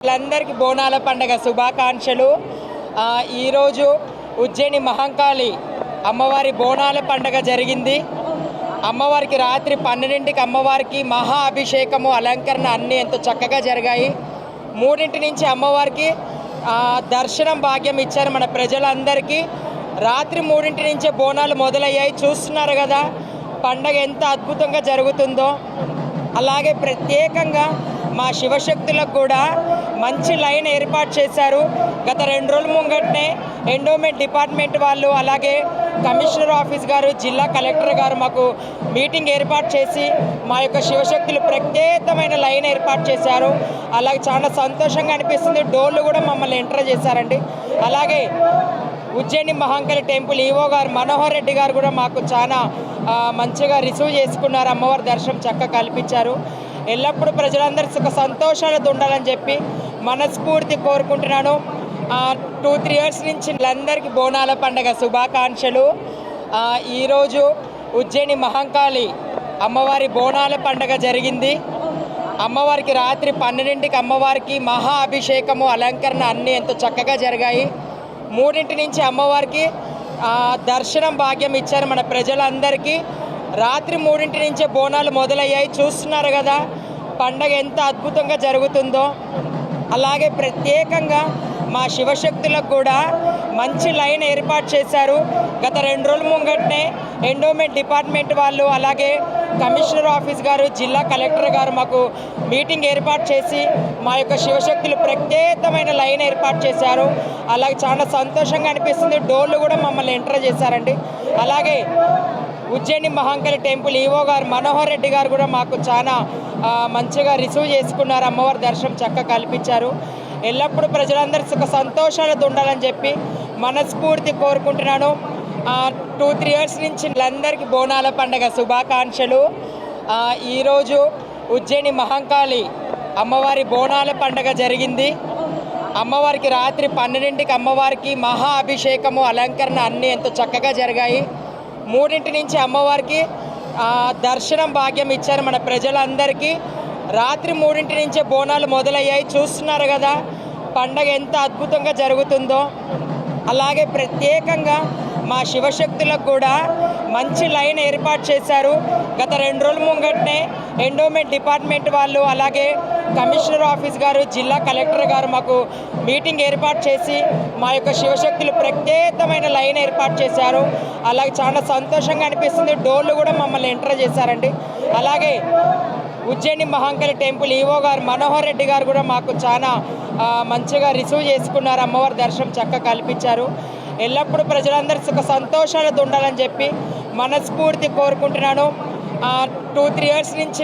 అందరికీ బోనాల పండుగ శుభాకాంక్షలు. ఈరోజు ఉజ్జయిని మహంకాళి అమ్మవారి బోనాల పండుగ జరిగింది. అమ్మవారికి రాత్రి 12కి అమ్మవారికి మహా అభిషేకము అలంకరణ అన్నీ ఎంతో చక్కగా జరిగాయి. 3 నుంచి అమ్మవారికి దర్శనం భాగ్యం ఇచ్చారు మన ప్రజలందరికీ. రాత్రి 3 నుంచే బోనాలు మొదలయ్యాయి. చూస్తున్నారు కదా పండగ ఎంత అద్భుతంగా జరుగుతుందో. అలాగే ప్రత్యేకంగా మా శివశక్తులకు కూడా మంచి లైన్ ఏర్పాటు చేశారు. గత 2 రోజుల ముంగటనే ఎండోమెంట్ డిపార్ట్మెంట్ వాళ్ళు, అలాగే కమిషనర్ ఆఫీస్ గారు, జిల్లా కలెక్టర్ గారు మాకు మీటింగ్ ఏర్పాటు చేసి మా యొక్క శివశక్తులు ప్రత్యేకమైన లైన్ ఏర్పాటు చేశారు. అలాగే చాలా సంతోషంగా అనిపిస్తుంది. డోర్లు కూడా మమ్మల్ని ఎంటర్ చేశారండి. అలాగే ఉజ్జయిని మహంకాళి టెంపుల్ ఈవో గారు మనోహర్ రెడ్డి గారు కూడా మాకు చాలా మంచిగా రిసీవ్ చేసుకున్నారు. అమ్మవారి దర్శనం చక్కగా కల్పించారు. ఎల్లప్పుడూ ప్రజలందరూ సుఖ సంతోషాలతో ఉండాలని చెప్పి మనస్ఫూర్తి కోరుకుంటున్నాను. 2-3 ఇయర్స్ నుంచి అందరికీ బోనాల పండుగ శుభాకాంక్షలు. ఈరోజు ఉజ్జయిని మహంకాళి అమ్మవారి బోనాల పండుగ జరిగింది. అమ్మవారికి రాత్రి 12కి అమ్మవారికి మహా అభిషేకము అలంకరణ అన్నీ ఎంతో చక్కగా జరిగాయి. 3 నుంచి అమ్మవారికి దర్శనం భాగ్యం ఇచ్చారు మన ప్రజలందరికీ. రాత్రి 3 నుంచే బోనాలు మొదలయ్యాయి. చూస్తున్నారు కదా పండగ ఎంత అద్భుతంగా జరుగుతుందో. అలాగే ప్రత్యేకంగా మా శివశక్తులకు కూడా మంచి లైన్ ఏర్పాటు చేశారు. గత 2 రోజుల ముంగటనే ఎండోమెంట్ డిపార్ట్మెంట్ వాళ్ళు, అలాగే కమిషనర్ ఆఫీస్ గారు, జిల్లా కలెక్టర్ గారు మాకు మీటింగ్ ఏర్పాటు చేసి మా యొక్క శివశక్తులు ప్రత్యేకమైన లైన్ ఏర్పాటు చేశారు. అలాగే చాలా సంతోషంగా అనిపిస్తుంది. డోర్లు కూడా మమ్మల్ని ఎంటర్ చేశారండి. అలాగే ఉజ్జయిని మహంకాళి టెంపుల్ ఈవో గారు మనోహర్ రెడ్డి గారు కూడా మాకు చాలా మంచిగా రిసీవ్ చేసుకున్నారు. అమ్మవారి దర్శనం చక్కగా కల్పించారు. ఎల్లప్పుడూ ప్రజలందరూ సుఖ సంతోషాలతో ఉండాలని చెప్పి మనస్ఫూర్తి కోరుకుంటున్నాను. 2-3 ఇయర్స్ నుంచి అందరికీ బోనాల పండుగ శుభాకాంక్షలు. ఈరోజు ఉజ్జయిని మహంకాళి అమ్మవారి బోనాల పండుగ జరిగింది. అమ్మవారికి రాత్రి 12కి అమ్మవారికి మహా అభిషేకము అలంకరణ అన్నీ ఎంతో చక్కగా జరిగాయి. 3 నుంచి అమ్మవారికి దర్శనం భాగ్యం ఇచ్చారు మన ప్రజలందరికీ. రాత్రి 3 నుంచే బోనాలు మొదలయ్యాయి. చూస్తున్నారు కదా పండగ ఎంత అద్భుతంగా జరుగుతుందో. అలాగే ప్రత్యేకంగా మా శివశక్తులకు కూడా మంచి లైన్ ఏర్పాటు చేశారు. గత 2 రోజుల ముంగటనే ఎండోమెంట్ డిపార్ట్మెంట్ వాళ్ళు, అలాగే కమిషనర్ ఆఫీస్ గారు, జిల్లా కలెక్టర్ గారు మాకు మీటింగ్ ఏర్పాటు చేసి మా యొక్క శివశక్తులు ప్రత్యేకమైన లైన్ ఏర్పాటు చేశారు. అలాగే చాలా సంతోషంగా అనిపిస్తుంది. డోర్లు కూడా మమ్మల్ని ఎంటర్ చేశారండి. అలాగే ఉజ్జయిని మహంకాళి టెంపుల్ ఈవో గారు మనోహర్ రెడ్డి గారు కూడా మాకు చాలా మంచిగా రిసీవ్ చేసుకున్నారు. అమ్మవారి దర్శనం చక్కగా కల్పించారు. ఎల్లప్పుడూ ప్రజలందరూ సుఖ సంతోషాలతో ఉండాలని చెప్పి మనస్ఫూర్తి కోరుకుంటున్నాను. 2-3 ఇయర్స్ నుంచి